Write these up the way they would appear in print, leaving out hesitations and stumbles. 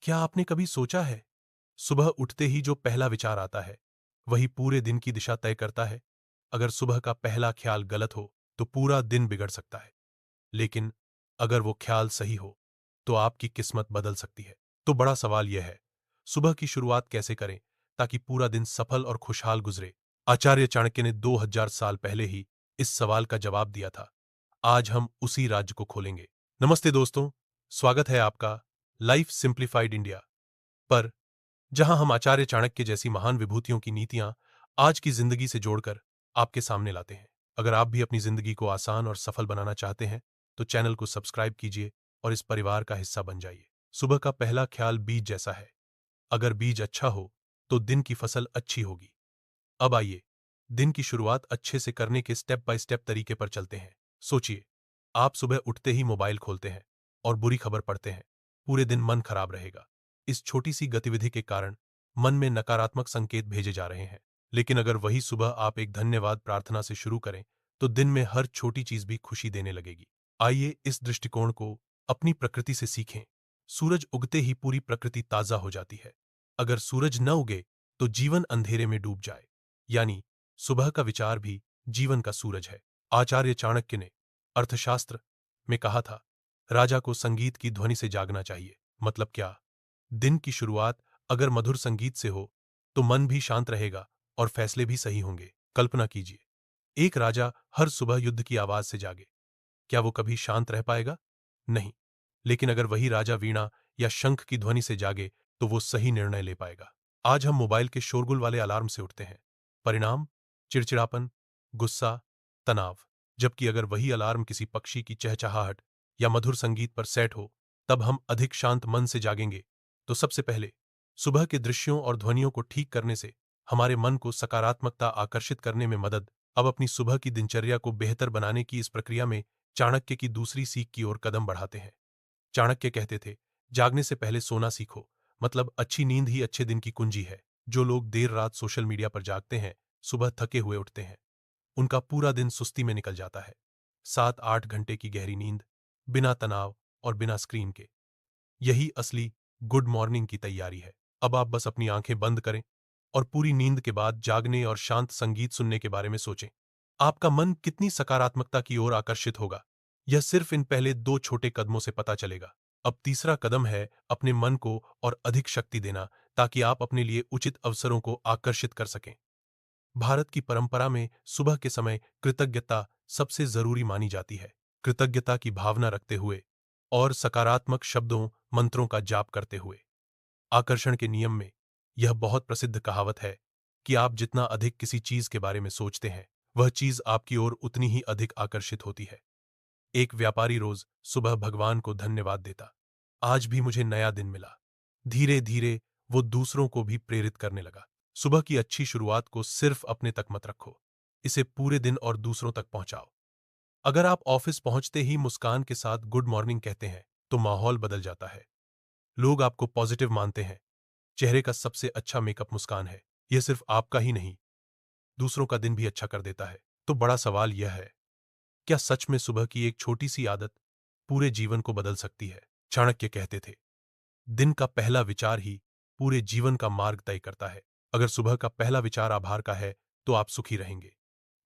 क्या आपने कभी सोचा है, सुबह उठते ही जो पहला विचार आता है, वही पूरे दिन की दिशा तय करता है? अगर सुबह का पहला ख्याल गलत हो, तो पूरा दिन बिगड़ सकता है। लेकिन अगर वो ख्याल सही हो, तो आपकी किस्मत बदल सकती है। तो बड़ा सवाल यह है, सुबह की शुरुआत कैसे करें ताकि पूरा दिन सफल और खुशहाल गुजरे? आचार्य चाणक्य ने 2000 साल पहले ही इस सवाल का जवाब दिया था। आज हम उसी राज्य को खोलेंगे। नमस्ते दोस्तों, स्वागत है आपका लाइफ सिंप्लीफाइड इंडिया पर, जहां हम आचार्य चाणक्य जैसी महान विभूतियों की नीतियां आज की जिंदगी से जोड़कर आपके सामने लाते हैं। अगर आप भी अपनी जिंदगी को आसान और सफल बनाना चाहते हैं, तो चैनल को सब्सक्राइब कीजिए और इस परिवार का हिस्सा बन जाइए। सुबह का पहला ख्याल बीज जैसा है। अगर बीज अच्छा हो, तो दिन की फसल अच्छी होगी। अब आइए, दिन की शुरुआत अच्छे से करने के स्टेप बाय स्टेप तरीके पर चलते हैं। सोचिए, आप सुबह उठते ही मोबाइल खोलते हैं और बुरी खबर पढ़ते हैं। पूरे दिन मन खराब रहेगा। इस छोटी सी गतिविधि के कारण मन में नकारात्मक संकेत भेजे जा रहे हैं। लेकिन अगर वही सुबह आप एक धन्यवाद प्रार्थना से शुरू करें, तो दिन में हर छोटी चीज भी खुशी देने लगेगी। आइए इस दृष्टिकोण को अपनी प्रकृति से सीखें। सूरज उगते ही पूरी प्रकृति ताजा हो जाती है। अगर सूरज न उगे, तो जीवन अंधेरे में डूब जाए। यानी सुबह का विचार भी जीवन का सूरज है। आचार्य चाणक्य ने अर्थशास्त्र में कहा था, राजा को संगीत की ध्वनि से जागना चाहिए। मतलब क्या? दिन की शुरुआत अगर मधुर संगीत से हो, तो मन भी शांत रहेगा और फैसले भी सही होंगे। कल्पना कीजिए, एक राजा हर सुबह युद्ध की आवाज से जागे। क्या वो कभी शांत रह पाएगा? नहीं। लेकिन अगर वही राजा वीणा या शंख की ध्वनि से जागे, तो वो सही निर्णय ले पाएगा। आज हम मोबाइल के शोरगुल वाले अलार्म से उठते हैं। परिणाम? चिड़चिड़ापन, गुस्सा, तनाव। जबकि अगर वही अलार्म किसी पक्षी की चहचहाहट या मधुर संगीत पर सेट हो, तब हम अधिक शांत मन से जागेंगे। तो सबसे पहले, सुबह के दृश्यों और ध्वनियों को ठीक करने से हमारे मन को सकारात्मकता आकर्षित करने में मदद। अब अपनी सुबह की दिनचर्या को बेहतर बनाने की इस प्रक्रिया में चाणक्य की दूसरी सीख की ओर कदम बढ़ाते हैं। चाणक्य कहते थे, जागने से पहले सोना सीखो। मतलब अच्छी नींद ही अच्छे दिन की कुंजी है। जो लोग देर रात सोशल मीडिया पर जागते हैं, सुबह थके हुए उठते हैं, उनका पूरा दिन सुस्ती में निकल जाता है। 7-8 घंटे की गहरी नींद, बिना तनाव और बिना स्क्रीन के, यही असली गुड मॉर्निंग की तैयारी है। अब आप बस अपनी आंखें बंद करें और पूरी नींद के बाद जागने और शांत संगीत सुनने के बारे में सोचें। आपका मन कितनी सकारात्मकता की ओर आकर्षित होगा, यह सिर्फ इन पहले 2 छोटे कदमों से पता चलेगा। अब तीसरा कदम है अपने मन को और अधिक शक्ति देना, ताकि आप अपने लिए उचित अवसरों को आकर्षित कर सकें। भारत की परंपरा में सुबह के समय कृतज्ञता सबसे जरूरी मानी जाती है। कृतज्ञता की भावना रखते हुए और सकारात्मक शब्दों, मंत्रों का जाप करते हुए। आकर्षण के नियम में यह बहुत प्रसिद्ध कहावत है कि आप जितना अधिक किसी चीज के बारे में सोचते हैं, वह चीज आपकी ओर उतनी ही अधिक आकर्षित होती है। एक व्यापारी रोज सुबह भगवान को धन्यवाद देता, आज भी मुझे नया दिन मिला। धीरे धीरे वो दूसरों को भी प्रेरित करने लगा। सुबह की अच्छी शुरुआत को सिर्फ अपने तक मत रखो, इसे पूरे दिन और दूसरों तक पहुंचाओ। अगर आप ऑफिस पहुंचते ही मुस्कान के साथ गुड मॉर्निंग कहते हैं, तो माहौल बदल जाता है। लोग आपको पॉजिटिव मानते हैं। चेहरे का सबसे अच्छा मेकअप मुस्कान है। यह सिर्फ आपका ही नहीं, दूसरों का दिन भी अच्छा कर देता है। तो बड़ा सवाल यह है, क्या सच में सुबह की एक छोटी सी आदत पूरे जीवन को बदल सकती है? चाणक्य कहते थे, दिन का पहला विचार ही पूरे जीवन का मार्ग तय करता है। अगर सुबह का पहला विचार आभार का है, तो आप सुखी रहेंगे।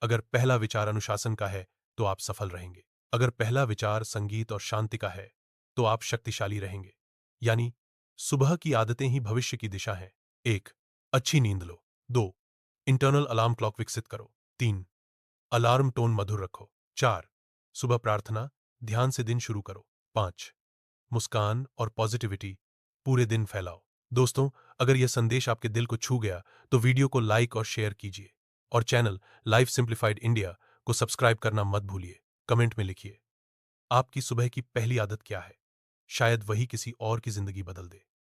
अगर पहला विचार अनुशासन का है, तो आप सफल रहेंगे। अगर पहला विचार संगीत और शांति का है, तो आप शक्तिशाली रहेंगे। यानी सुबह की आदतें ही भविष्य की दिशा हैं। 1. अच्छी नींद लो। 2. इंटरनल अलार्म क्लॉक विकसित करो। 3. अलार्म टोन मधुर रखो। 4. सुबह प्रार्थना, ध्यान से दिन शुरू करो। 5. मुस्कान और पॉजिटिविटी पूरे दिन फैलाओ। दोस्तों, अगर यह संदेश आपके दिल को छू गया, तो वीडियो को लाइक और शेयर कीजिए और चैनल लाइफ सिंप्लीफाइड इंडिया को सब्सक्राइब करना मत भूलिए। कमेंट में लिखिए, आपकी सुबह की पहली आदत क्या है? शायद वही किसी और की जिंदगी बदल दे।